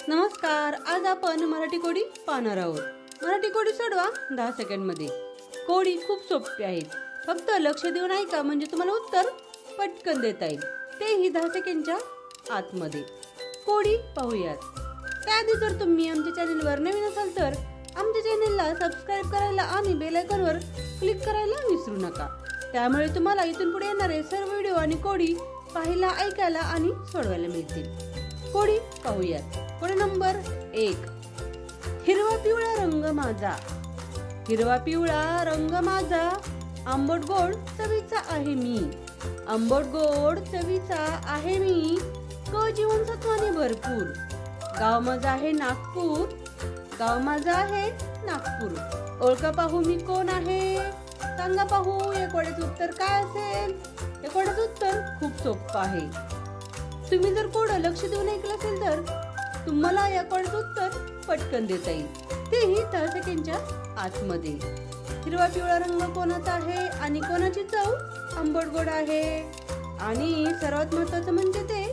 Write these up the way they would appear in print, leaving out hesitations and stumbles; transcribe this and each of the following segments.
नमस्कार. आज आपण मराठी कोडी पाहणार आहोत. मराठी कोडी सोडवा 10 सेकंडमध्ये. कोडी खूप सोपी आहेत. फक्त लक्ष देऊन ऐका म्हणजे तुम्हाला उत्तर पटकन देता येईल, तेही 10 सेकंडच्या आतमध्ये. कोडी पाहूयात. त्याआधी जर तुम्ही आमच्या चॅनलवर नवीन असाल तर आमच्या चॅनलला सबस्क्राईब करायला आणि बेल आयकॉनवर क्लिक करायला विसरू नका. त्यामुळे तुम्हाला इथून पुढे येणारे सर्व व्हिडिओ आणि कोडी पाहायला, ऐकायला आणि सोडवायला मिळतील. कोडी पाहूयात. कोडी नंबर 1. हिरवा पिवळा रंग माझा. हिरवा पिवळा रंग माझा, आंबट गोड चवीचा आहे मी. आंबट गोड चवीचा आहे मी, क जीवनसत्वाने भरपूर. गाव माझा आहे नागपूर. गाव माझा आहे नागपूर. ओळखा पाहू मी कोण आहे. सांगा पाहू या कोड्याचं उत्तर काय असेल. या कोड्याचं उत्तर खूप सोपं आहे. तुम्ही जर कोडं लक्ष देऊन ऐकलं असेल तर तुम्हाला या कोड्याचं उत्तर पटकन देता येईल, तेही 10 सेकंडच्या आतमध्ये. हिरवा पिवळा रंग कोणाचा आहे आणि कोणाची चव आंबट गोड आहे. आणि सर्वात महत्त्वाचं म्हणजे ते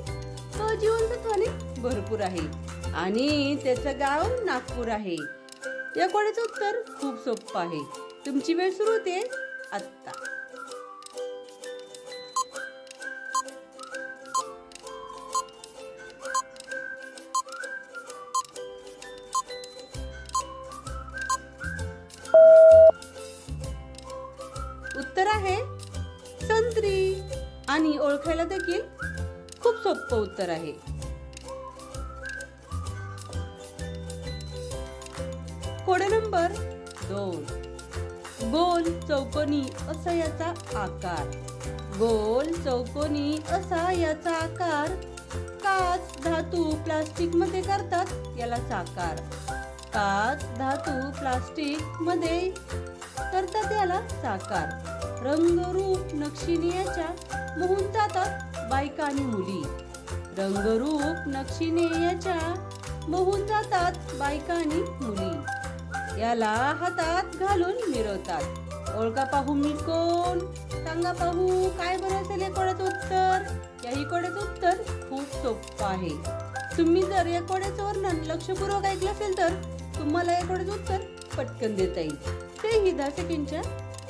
जीवनसत्वाने भरपूर आहे आणि त्याचं गाव नागपूर आहे. या कोड्याचं उत्तर खूप सोपं आहे. तुमची वेळ सुरू होते आत्ता. उत्तर आहे संत्री. आणि ओळखायला देखील खूप सोपं उत्तर आहे. Code number 2. गोल चौकोनी असा याचा आकार. गोल चौकोनी असा याचा आकार, काच धातू प्लास्टिक मध्ये करतात याला साकार. काच धातू प्लास्टिक मध्ये करतात याला साकार. रंगरूप नक्षीने याच्या मोहून जातात बायका आणि मुली. रंगरूप नक्षीने याच्या मोहून जातात बायका आणि मुली. याला हातात घालून मिरवतात. ओळखा पाहू मी कोण. सांगा पाहू काय बरं असेल या कोड्याचं उत्तर. याही कोड्याचं उत्तर खूप सोपं आहे. तुम्ही जर या कोड्याचं वर्णन लक्षपूर्वक ऐकलं असेल तर तुम्हाला या कोड्याचं उत्तर पटकन देता येईल, तेही 10 सेकंडच्या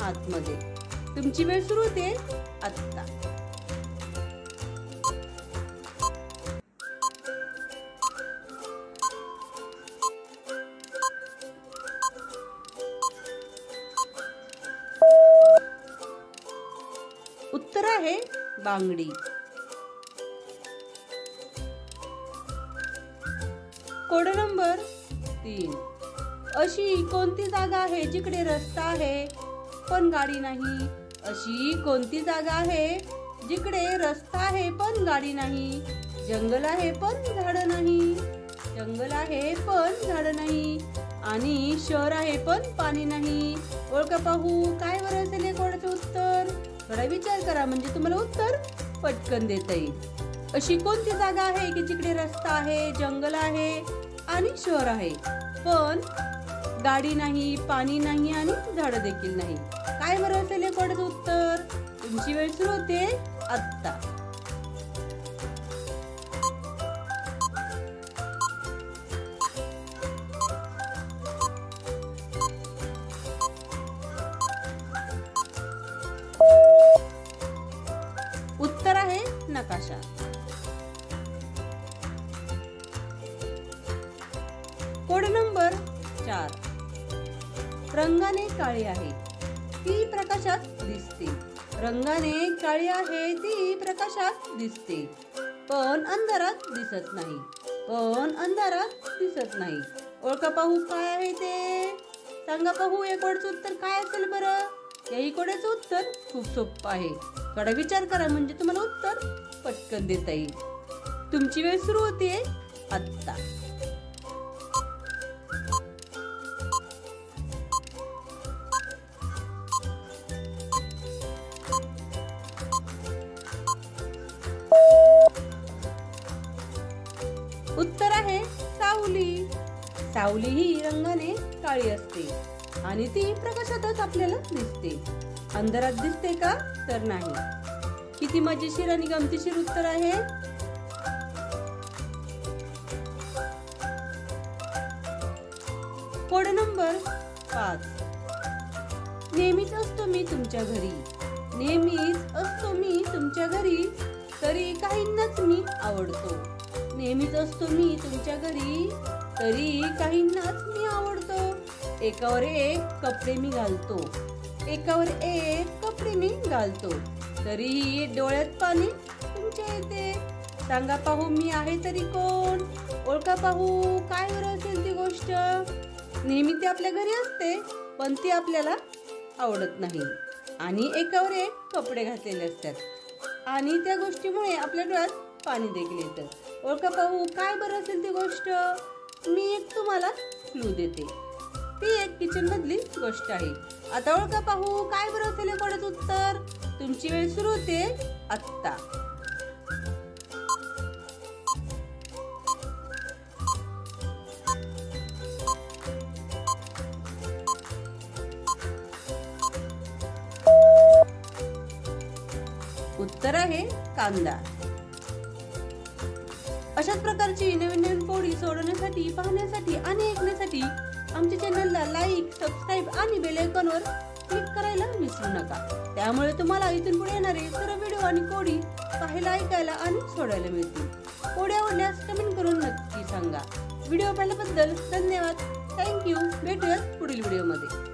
आतमध्ये. तुमची वेळ सुरू होते आत्ता. उत्तर आहे बांगडी. Code number 3. अशी कोणती जागा आहे जिकडे रस्ता आहे पण गाडी नाही. अशी कोणती जागा आहे जिकडे रस्ता आहे पण गाडी नाही. जंगल आहे पण झाड नाही. जंगल आहे पण झाड नाही. आणि शहर आहे पण पाणी नाही. ओळखा पाहू काय बरं असेल या कोड्याचं उत्तर. थोडा विचार करा म्हणजे तुम्हाला उत्तर पटकन देता येईल. अशी कोणती जागा आहे की जिकडे रस्ता आहे, जंगल आहे आणि शहर आहे पण गाडी नाही, पाणी नाही आणि झाड देखील नाही. काय बरं असेल या कोड्याचं उत्तर. तुमची वेळ सुरू होते आत्ता. उत्तर आहे नकाशा. Code number 4. रंगाने काळी आहे ती प्रकाशात दिसते. रंगाने काळी आहे ती प्रकाशात दिसते पण अंधारात दिसत नाही. पण अंधारात दिसत नाही. ओळखा पाहू काय आहे ते. सांगा पाहू या कोड्याचं उत्तर काय असेल बरं. याही कोड्याचं उत्तर खूप सोपं आहे. थोडा विचार करा म्हणजे तुम्हाला उत्तर पटकन देता येईल. तुमची वेळ सुरू होते आत्ता. उत्तर आहे सावली. सावली ही रंगाने काळी असते आणि ती प्रकाशातच आपल्याला दिसते. अंधारात दिसते का तर नाही. किती मजेशीर आणि गमतीशीर उत्तर आहे. Code number 5. नेहमीच असतो मी तुमच्या घरी, नेहमीच असतो मी तुमच्या घरी, तरी काहींनाच मी आवडतो. नेहमीच असतो मी तुमच्या घरी, तरी काहींनाच मी आवडतो. एकावर एक कपडे मी घालतो, एकावर एक कपडे मी घालतो, तरीही डोळ्यात पाणी तुमच्या येते. सांगा पाहू मी आहे तरी कोण, ओळखा पाहू काय बरं असेल ती गोष्ट. नेहमी ती आपल्या घरी असते, पण ती आपल्याला आवडत नाही आणि एकावर एक कपडे घातलेले असतात आणि त्या गोष्टीमुळे आपल्या डोळ्यात पाणी देखील येतं. ओळखा पाहू काय बरं असेल ती गोष्ट. मी एक तुम्हाला क्लू देते, ती एक किचन मधली गोष्ट आहे. आता ओळखा पाहू काय बरं असेल कोणाचं उत्तर. तुमची वेळ सुरू होते आत्ता. उत्तर आहे कांदा. अशाच प्रकारची नवीन नवीन कोडी सोडवण्यासाठी, पाहण्यासाठी आणि ऐकण्यासाठी आमच्या चॅनलला लाईक, सबस्क्राईब आणि बेल आयकॉनवर क्लिक करायला विसरू नका. त्यामुळे तुम्हाला इथून पुढे येणारे सर्व व्हिडिओ आणि कोडी पाहायला, ऐकायला आणि सोडवायला मिळतील. कोडी आवडल्यास कमेंट करून नक्की सांगा. व्हिडिओ पाहिल्याबद्दल धन्यवाद. थँक्यू. भेटूयात पुढील व्हिडिओमध्ये.